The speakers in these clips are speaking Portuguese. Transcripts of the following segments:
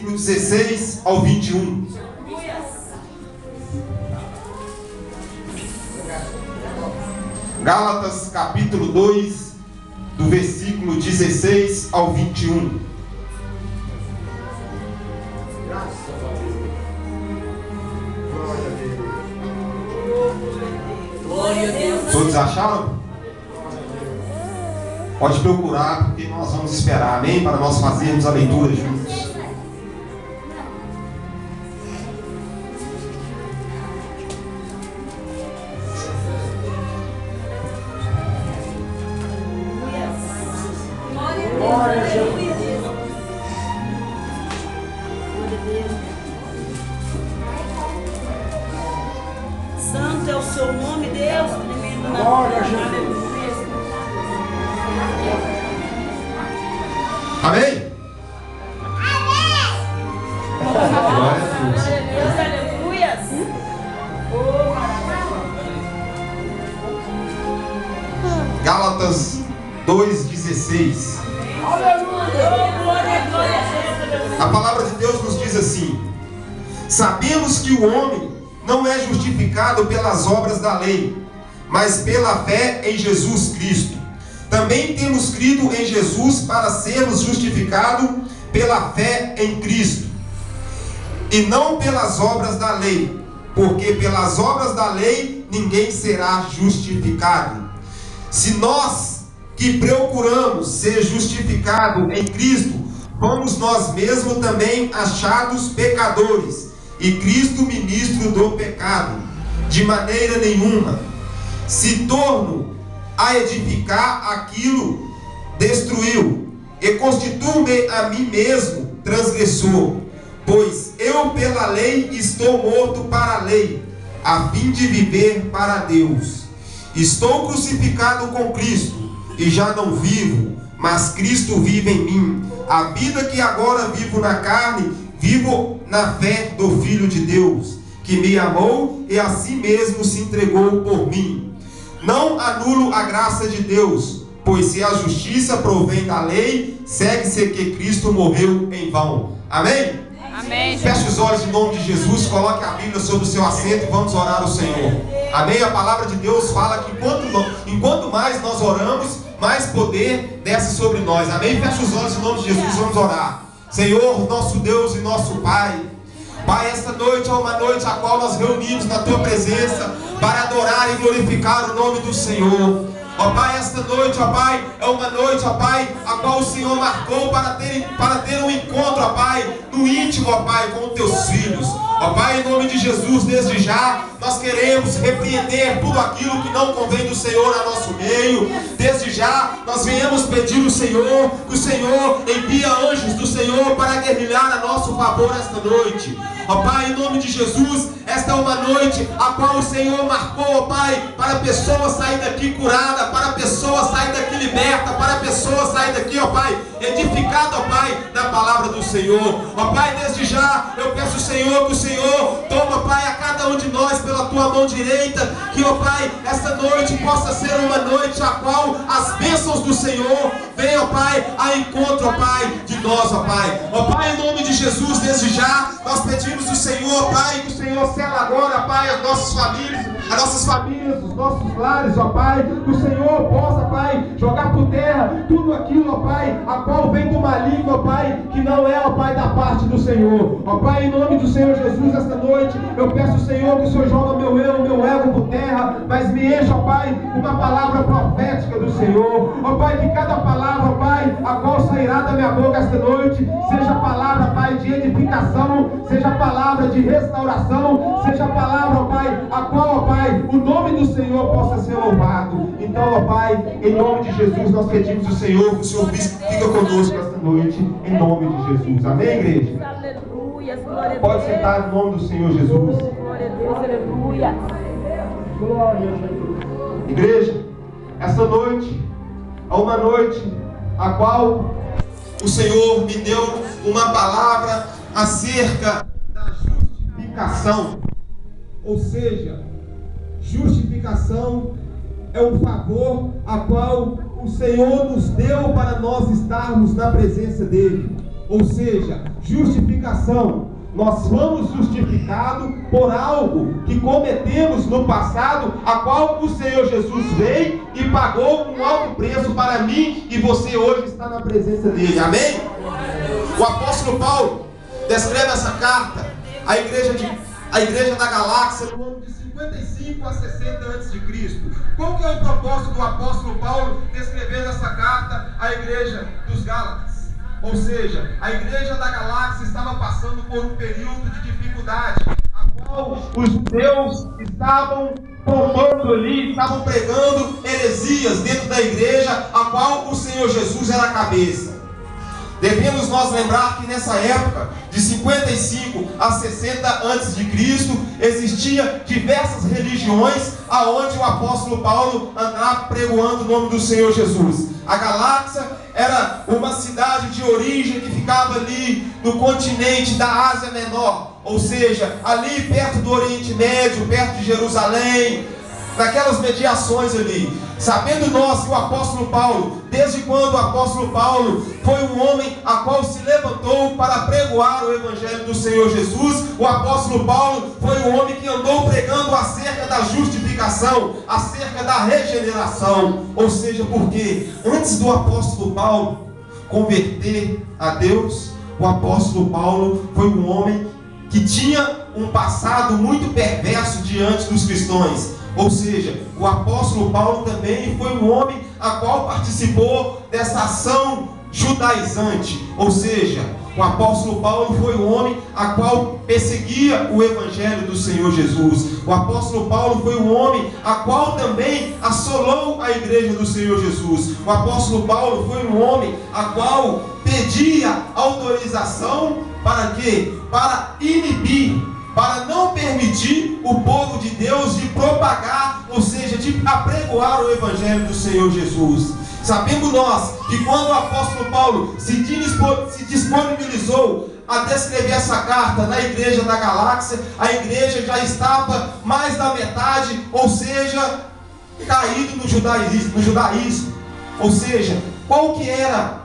versículo 16 ao 21. Gálatas capítulo 2, do versículo 16 ao 21. Todos acharam? Pode procurar, porque nós vamos esperar, amém? Para nós fazermos a leitura juntos. Santo é o seu nome, Deus. Glória a Jesus. Amém? Glória a Deus. Deus, aleluia. Gálatas 2,16. A palavra de Deus nos diz assim: sabemos que o homem não é justificado pelas obras da lei, mas pela fé em Jesus Cristo. Também temos crido em Jesus para sermos justificados pela fé em Cristo, e não pelas obras da lei, porque pelas obras da lei ninguém será justificado. Se nós que procuramos ser justificados em Cristo, fomos nós mesmos também achados pecadores, e Cristo ministro do pecado. De maneira nenhuma. Se torno a edificar aquilo, destruiu, e constituo-me a mim mesmo transgressor, pois eu pela lei estou morto para a lei, a fim de viver para Deus. Estou crucificado com Cristo, e já não vivo, mas Cristo vive em mim. A vida que agora vivo na carne, vivo na fé do Filho de Deus, que me amou e a si mesmo se entregou por mim. Não anulo a graça de Deus, pois se a justiça provém da lei, segue-se que Cristo morreu em vão. Amém? Amém. Feche os olhos em nome de Jesus, coloque a Bíblia sobre o seu assento e vamos orar ao Senhor. Amém? A palavra de Deus fala que enquanto mais nós oramos, mais poder desce sobre nós. Amém? Feche os olhos em nome de Jesus, vamos orar. Senhor, nosso Deus e nosso Pai, Pai, esta noite é uma noite a qual nós reunimos na Tua presença para adorar e glorificar o nome do Senhor. Ó Pai, esta noite, ó Pai, é uma noite, ó Pai, a qual o Senhor marcou para ter um encontro, ó Pai, no íntimo, ó Pai, com os Teus filhos. Ó Pai, em nome de Jesus, desde já, nós queremos repreender tudo aquilo que não convém do Senhor a nosso meio. Desde já, nós viemos pedir ao Senhor, que o Senhor envia anjos do Senhor para guerrilhar a nosso favor esta noite. Ó Pai, em nome de Jesus, esta é uma noite a qual o Senhor marcou, ó Pai, para a pessoa sair daqui curada, para a pessoa sair daqui liberta, para a pessoa sair daqui, ó Pai, edificada, ó Pai, na palavra do Senhor. Ó Pai, desde já, eu peço ao Senhor que o Senhor toma, Pai, a cada um de nós pela Tua mão direita, que, ó Pai, esta noite possa ser uma noite a qual as bênçãos do Senhor venham, ó Pai, a encontro, ó Pai, de nós, ó Pai. Ó Pai, em nome de Jesus, desde já, nós pedimos ao Senhor, Pai, que o Senhor sela agora, Pai, as nossas famílias, os nossos lares, ó Pai, que o Senhor possa, Pai, jogar por terra tudo aquilo, ó Pai, a qual vem do maligno, ó Pai, que não é, ó Pai, da parte do Senhor. Ó Pai, em nome do Senhor Jesus, esta noite, eu peço ao Senhor que o Senhor joga meu ego por terra, mas me encha, ó Pai, uma palavra profética do Senhor. Ó Pai, que cada palavra, ó Pai, a qual sairá da minha boca esta noite, seja palavra, Pai, de edificação, seja palavra de restauração, seja palavra, ó Pai, a qual, ó Pai, o nome do Senhor possa ser louvado. Então, ó Pai, em nome de Jesus, nós pedimos ao Senhor que o Senhor fica conosco esta noite, em nome de Jesus. Amém, igreja? Aleluia, glória a Deus. Pode sentar no nome do Senhor Jesus. Glória a Deus, aleluia. Glória a Jesus. Igreja, essa noite é uma noite a qual o Senhor me deu uma palavra acerca da justificação. Ou seja, justificação é um favor a qual o Senhor nos deu para nós estarmos na presença dEle. ou seja, justificação. Nós fomos justificados por algo que cometemos no passado, a qual o Senhor Jesus veio e pagou um alto preço para mim, e você hoje está na presença dele. Amém? O apóstolo Paulo descreve essa carta à igreja da Galáxia no ano de 55 a 60 a.C. Qual que é o propósito do apóstolo Paulo descrever essa carta à igreja dos Gálatas? Ou seja, a igreja da Galáxia estava passando por um período de dificuldade, a qual os judeus estavam propondo ali, estavam pregando heresias dentro da igreja, a qual o Senhor Jesus era a cabeça. Devemos nós lembrar que nessa época, de 55 a 60 a.C., existia diversas religiões aonde o apóstolo Paulo andava pregoando o nome do Senhor Jesus. A Galáxia era uma cidade de origem que ficava ali no continente da Ásia Menor, ou seja, ali perto do Oriente Médio, perto de Jerusalém, naquelas mediações ali. Sabendo nós que o apóstolo Paulo, desde quando o apóstolo Paulo foi um homem a qual se levantou para pregoar o evangelho do Senhor Jesus, o apóstolo Paulo foi um homem que andou pregando acerca da justificação, acerca da regeneração. Ou seja, porque antes do apóstolo Paulo converter a Deus, o apóstolo Paulo foi um homem que tinha um passado muito perverso diante dos cristãos. Ou seja, o apóstolo Paulo também foi um homem a qual participou dessa ação judaizante. Ou seja, o apóstolo Paulo foi um homem a qual perseguia o evangelho do Senhor Jesus. O apóstolo Paulo foi um homem a qual também assolou a igreja do Senhor Jesus. O apóstolo Paulo foi um homem a qual pedia autorização para quê? Para inibir, para não permitir o povo de Deus de propagar, ou seja, de apregoar o evangelho do Senhor Jesus. Sabemos nós que quando o apóstolo Paulo se disponibilizou a descrever essa carta na igreja da Galáxia, a igreja já estava mais da metade, ou seja, caído no judaísmo. Ou seja, qual que era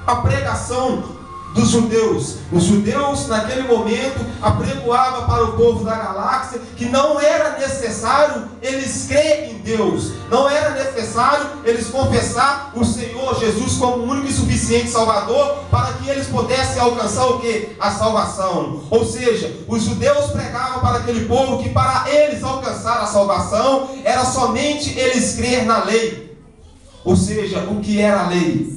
a pregação dos judeus? Os judeus naquele momento apregoavam para o povo da Galáxia que não era necessário eles crer em Deus, não era necessário eles confessar o Senhor Jesus como o único e suficiente Salvador para que eles pudessem alcançar o que? A salvação. Ou seja, os judeus pregavam para aquele povo que para eles alcançar a salvação era somente eles crer na lei. Ou seja, o que era a lei?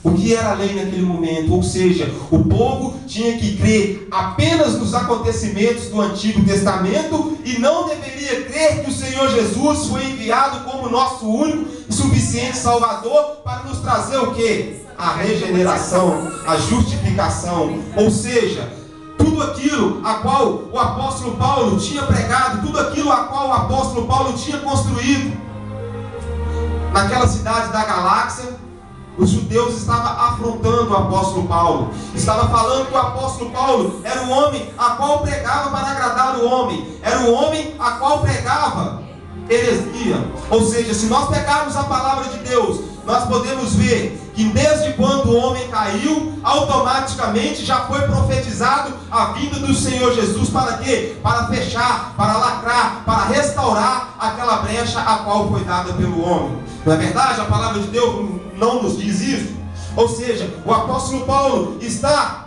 O que era a lei naquele momento? Ou seja, o povo tinha que crer apenas nos acontecimentos do Antigo Testamento e não deveria crer que o Senhor Jesus foi enviado como nosso único e suficiente Salvador para nos trazer o quê? A regeneração, a justificação. Ou seja, tudo aquilo a qual o apóstolo Paulo tinha pregado, tudo aquilo a qual o apóstolo Paulo tinha construído naquela cidade da Galáxia, os judeus estavam afrontando o apóstolo Paulo. Estava falando que o apóstolo Paulo era um homem a qual pregava para agradar o homem. Era um homem a qual pregava heresia. Ou seja, se nós pegarmos a palavra de Deus, nós podemos ver que desde quando o homem caiu, automaticamente já foi profetizado a vinda do Senhor Jesus. Para quê? Para fechar, para lacrar, para restaurar aquela brecha a qual foi dada pelo homem. Não é verdade? A palavra de Deus não nos diz isso. Ou seja, o apóstolo Paulo está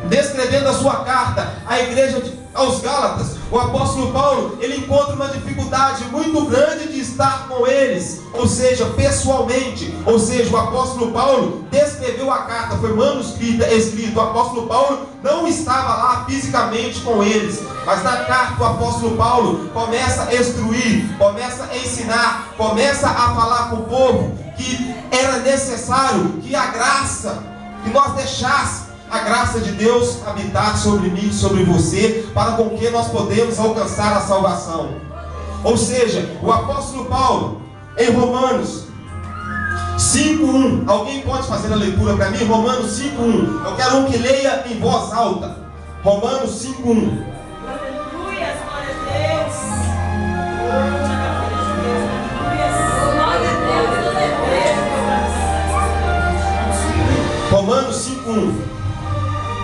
descrevendo a sua carta à igreja aos Gálatas. O apóstolo Paulo, ele encontra uma dificuldade muito grande de estar com eles, ou seja, pessoalmente. Ou seja, o apóstolo Paulo descreveu a carta, foi manuscrita, escrito. O apóstolo Paulo não estava lá fisicamente com eles, mas na carta o apóstolo Paulo começa a instruir, começa a ensinar, começa a falar com o povo que era necessário que a graça, que nós deixássemos a graça de Deus habitar sobre mim, sobre você, para com que nós podemos alcançar a salvação. Ou seja, o apóstolo Paulo, em Romanos 5:1, alguém pode fazer a leitura para mim? Romanos 5:1, eu quero um que leia em voz alta. Romanos 5:1. Aleluia, glória a Deus. Romanos 5:1.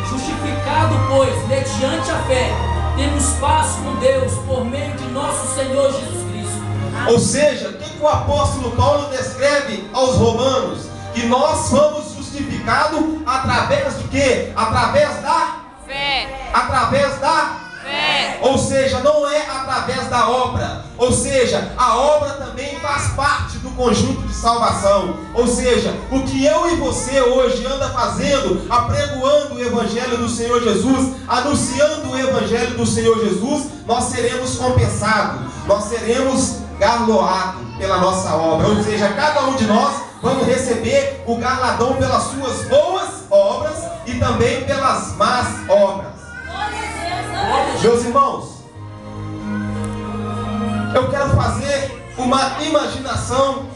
Justificado, pois, mediante a fé, temos paz com Deus por meio de nosso Senhor Jesus Cristo. Ou seja, o que o apóstolo Paulo descreve aos romanos? Que nós fomos justificados através do quê? Através da Fé. Através da Fé. Ou seja, não é através da obra. Ou seja, a obra também faz parte do conjunto de salvação. Ou seja, o que eu e você hoje anda fazendo, apregoando o Evangelho do Senhor Jesus, anunciando o Evangelho do Senhor Jesus, nós seremos compensados, nós seremos galardoados pela nossa obra. Ou seja, cada um de nós vamos receber o galardão pelas suas boas obras e também pelas más obras. Meus irmãos, eu quero fazer uma imaginação.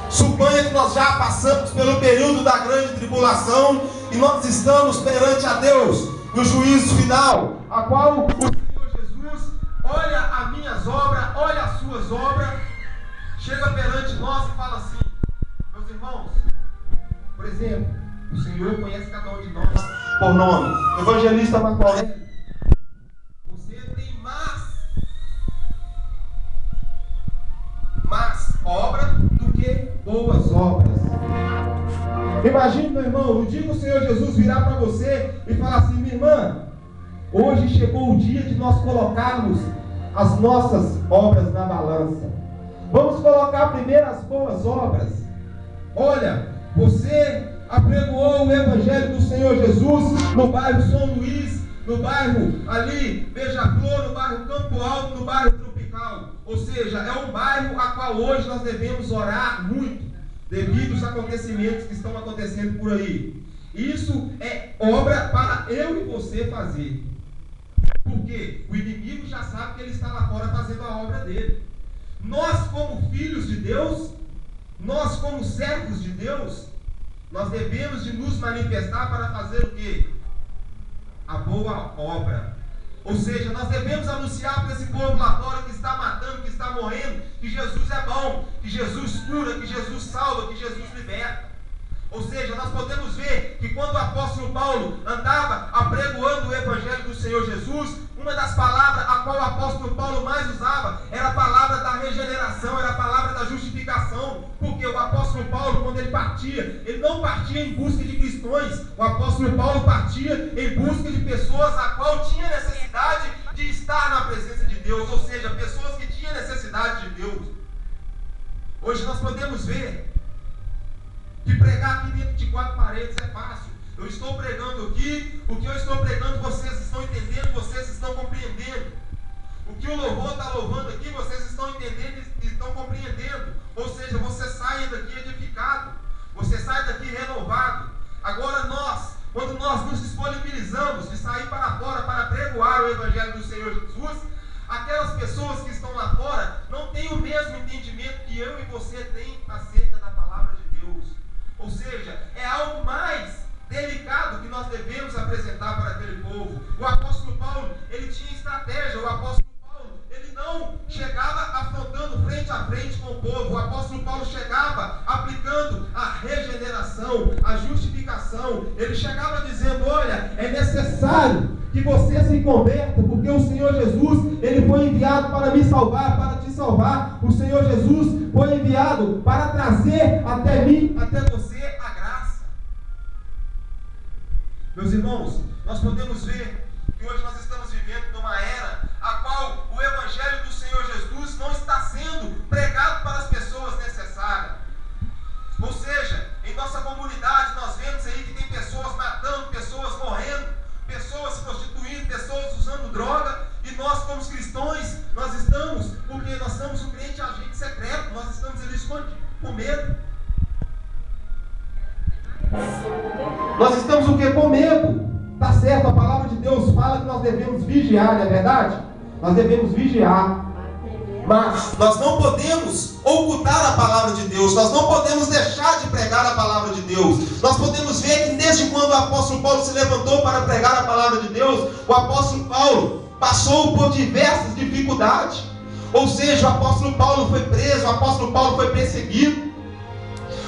Suponha que nós já passamos pelo período da grande tribulação e nós estamos perante a Deus no juízo final, a qual o Senhor Jesus olha as minhas obras, olha as suas obras, chega perante nós e fala assim: meus irmãos, por exemplo, o Senhor conhece cada um de nós por nome. Evangelista Marco Aurélio, mais obra do que boas obras. Imagine, meu irmão, o dia que o Senhor Jesus virar para você e falar assim: minha irmã, hoje chegou o dia de nós colocarmos as nossas obras na balança. Vamos colocar primeiro as boas obras. Olha, você apregoou o Evangelho do Senhor Jesus no bairro São Luís, no bairro ali Beija-Flor, no bairro Campo Alto, no bairro Tropical. Ou seja, é um bairro a qual hoje nós devemos orar muito, devido aos acontecimentos que estão acontecendo por aí. Isso é obra para eu e você fazer. Porque o inimigo já sabe que ele está lá fora fazendo a obra dele. Nós, como filhos de Deus, nós, como servos de Deus, nós devemos de nos manifestar para fazer o quê? A boa obra. Ou seja, nós devemos anunciar para esse povo lá fora que está matando, que está morrendo, que Jesus é bom, que Jesus cura, que Jesus salva, que Jesus liberta. Ou seja, nós podemos ver que quando o apóstolo Paulo andava apregoando o Evangelho do Senhor Jesus, uma das palavras a qual o apóstolo Paulo mais usava era a palavra da regeneração, era a palavra da justificação. Porque o apóstolo Paulo, quando ele partia, ele não partia em busca de cristãos. O apóstolo Paulo partia em busca de pessoas a qual tinha necessidade de estar na presença de Deus. Ou seja, pessoas que tinham necessidade de Deus. Hoje nós podemos ver que pregar aqui dentro de 4 paredes é fácil. Eu estou pregando aqui, o que eu estou pregando vocês estão entendendo, vocês estão compreendendo. O que o louvor está louvando aqui, vocês estão entendendo e estão compreendendo. Ou seja, você sai daqui edificado, você sai daqui renovado. Agora nós, quando nós nos disponibilizamos de sair para fora para pregoar o Evangelho do Senhor Jesus, aquelas pessoas que estão lá fora não têm o mesmo entendimento que eu e você tem acerca da palavra de Deus. Ou seja, é algo mais delicado que nós devemos apresentar para aquele povo. O apóstolo Paulo, ele tinha estratégia. O apóstolo Paulo, ele não chegava afrontando frente a frente com o povo. O apóstolo Paulo chegava aplicando a regeneração, a justificação. Ele chegava dizendo: olha, é necessário que você se converta, porque o Senhor Jesus, ele foi enviado para me salvar, para te salvar. O Senhor Jesus foi enviado para trazer até mim, até você, a graça. Meus irmãos, nós podemos ver que hoje nós estamos vivendo numa era a qual o Evangelho do Senhor Jesus não está sendo pregado para as pessoas necessárias. Ou seja, em nossa comunidade nós vemos aí que tem pessoas matando, pessoas morrendo, pessoas se prostituindo, pessoas usando droga, e nós como cristãos, nós estamos, porque nós somos um crente agente secreto, nós estamos ali escondidos, com medo. Nós estamos o quê? Com medo. Tá certo, a palavra de Deus fala que nós devemos vigiar, não é verdade? Nós devemos vigiar. Mas nós não podemos ocultar a palavra de Deus. Nós não podemos deixar de pregar a palavra de Deus. Nós podemos ver que desde quando o apóstolo Paulo se levantou para pregar a palavra de Deus, o apóstolo Paulo passou por diversas dificuldades. Ou seja, o apóstolo Paulo foi preso, o apóstolo Paulo foi perseguido.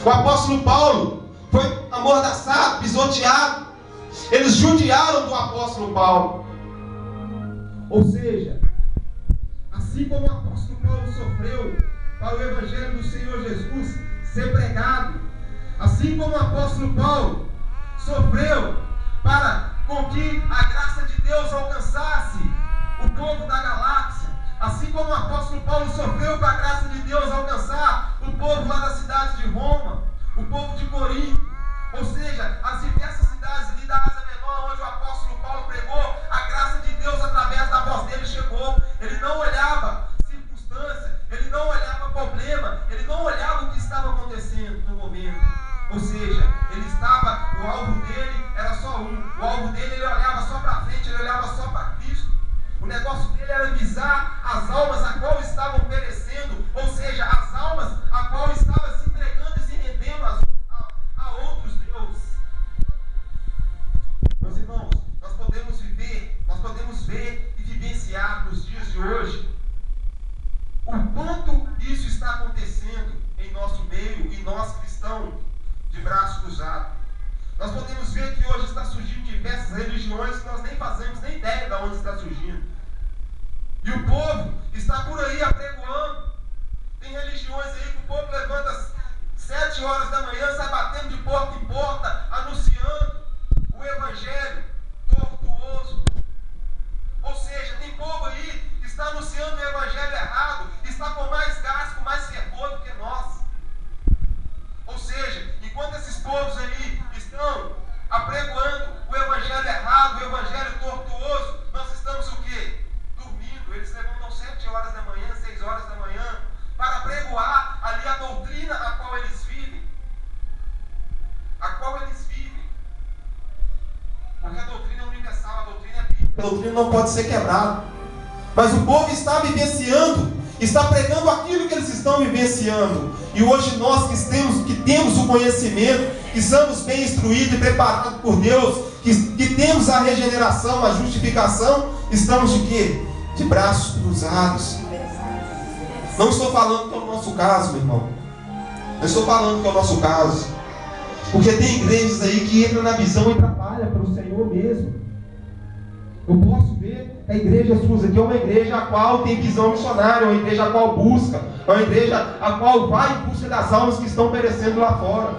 O apóstolo Paulo, foi amordaçado, pisoteado. Eles judiaram do apóstolo Paulo. Ou seja, assim como o apóstolo Paulo sofreu para o evangelho do Senhor Jesus ser pregado, assim como o apóstolo Paulo sofreu para com que a graça de Deus alcançasse o povo da galáxia, assim como o apóstolo Paulo sofreu para a graça de Deus alcançar o povo lá da cidade de Roma, o povo de Corinto, ou seja, as diversas cidades ali da Ásia Menor, onde o apóstolo Paulo pregou, a graça de Deus através da voz dele chegou. Ele não olhava circunstância, ele não olhava problema, ele não olhava o que estava acontecendo no momento. Ou seja, ele estava, o alvo dele era só um, o alvo dele ele olhava só para frente, ele olhava só para Cristo. O negócio dele era visar as almas a qual estavam perecendo, ou seja, as almas a qual estavam se entregando e se rendendo a outros deuses. Meus irmãos, nós podemos ver e vivenciar nos dias de hoje o quanto isso está acontecendo em nosso meio e nós cristãos de braço cruzado. Nós podemos ver que hoje está surgindo diversas religiões que nós nem fazemos nem ideia de onde está surgindo. E o povo está por aí apregoando. Tem religiões aí que o povo levanta às 7 horas da manhã, sai batendo de porta em porta, anunciando o evangelho tortuoso. Ou seja, tem povo aí que está anunciando o evangelho errado, está com mais gás, com mais fervor do que nós. Ou seja, enquanto esses povos aí estão apregoando o evangelho errado, o evangelho tortuoso, nós estamos o quê? Dormindo. Eles levantam 7 horas da manhã, 6 horas da manhã, para apregoar ali a doutrina a qual eles vivem. A qual eles vivem. Porque a doutrina é universal, a doutrina é bíblica. A doutrina não pode ser quebrada. Mas o povo está vivenciando, está pregando aquilo que eles estão vivenciando. E hoje nós que temos o conhecimento, que somos bem instruídos e preparados por Deus, que temos a regeneração, a justificação, estamos de quê? De braços cruzados. Não estou falando que é o nosso caso, meu irmão. Não estou falando que é o nosso caso. Porque tem igrejas aí que entram na visão e trabalham para o Senhor mesmo. Eu posso ver a igreja SUS aqui é uma igreja a qual tem visão missionária, é uma igreja a qual busca, é uma igreja a qual vai em busca das almas que estão perecendo lá fora.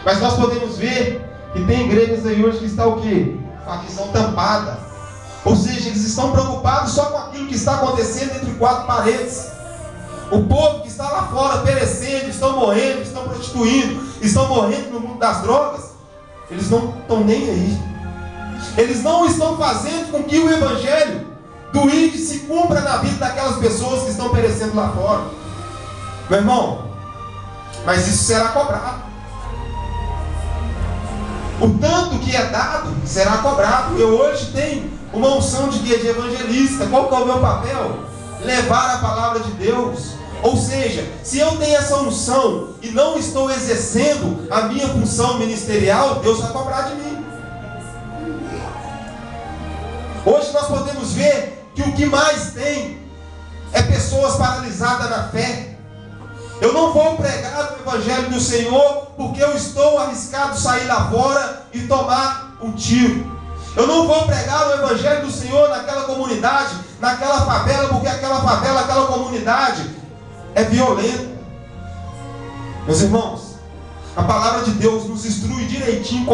Mas nós podemos ver que tem igrejas aí hoje que está o quê? Com a visão tampada. Ou seja, eles estão preocupados só com aquilo que está acontecendo entre 4 paredes. O povo que está lá fora perecendo, estão morrendo, estão prostituindo, estão morrendo no mundo das drogas, eles não estão nem aí. Eles não estão fazendo com que o evangelho do ID se cumpra na vida daquelas pessoas que estão perecendo lá fora. Meu irmão, mas isso será cobrado. O tanto que é dado será cobrado. Eu hoje tenho uma unção de guia de evangelista. Qual que é o meu papel? Levar a palavra de Deus. Ou seja, se eu tenho essa unção e não estou exercendo a minha função ministerial, Deus vai cobrar de mim. Hoje nós podemos ver que o que mais tem é pessoas paralisadas na fé. Eu não vou pregar o evangelho do Senhor porque eu estou arriscado sair lá fora e tomar um tiro. Eu não vou pregar o evangelho do Senhor naquela comunidade, naquela favela, porque aquela favela, aquela comunidade é violenta. Meus irmãos, a palavra de Deus nos instrui direitinho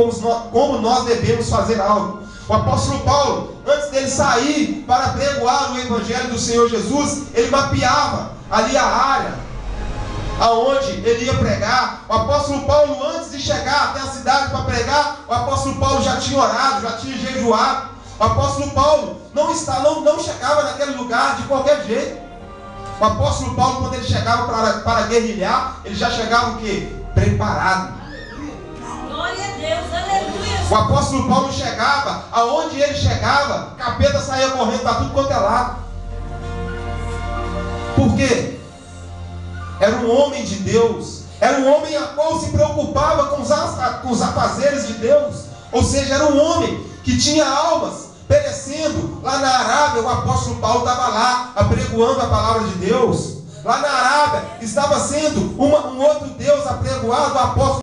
como nós devemos fazer algo. O apóstolo Paulo, antes dele sair para pregoar o evangelho do Senhor Jesus, ele mapeava ali a área aonde ele ia pregar. O apóstolo Paulo, antes de chegar até a cidade para pregar, o apóstolo Paulo já tinha orado, já tinha jejuado. O apóstolo Paulo não chegava naquele lugar de qualquer jeito. O apóstolo Paulo, quando ele chegava para guerrilhar, ele já chegava o quê? Preparado. Glória a Deus, aleluia. O apóstolo Paulo chegava, aonde ele chegava, capeta saía correndo para tudo quanto é lado. Por quê? Era um homem de Deus, era um homem a qual se preocupava com os afazeres de Deus. Ou seja, era um homem que tinha almas perecendo. Lá na Arábia, o apóstolo Paulo estava lá, apregoando a palavra de Deus. Lá na Arábia, estava sendo um outro Deus apregoado, o apóstolo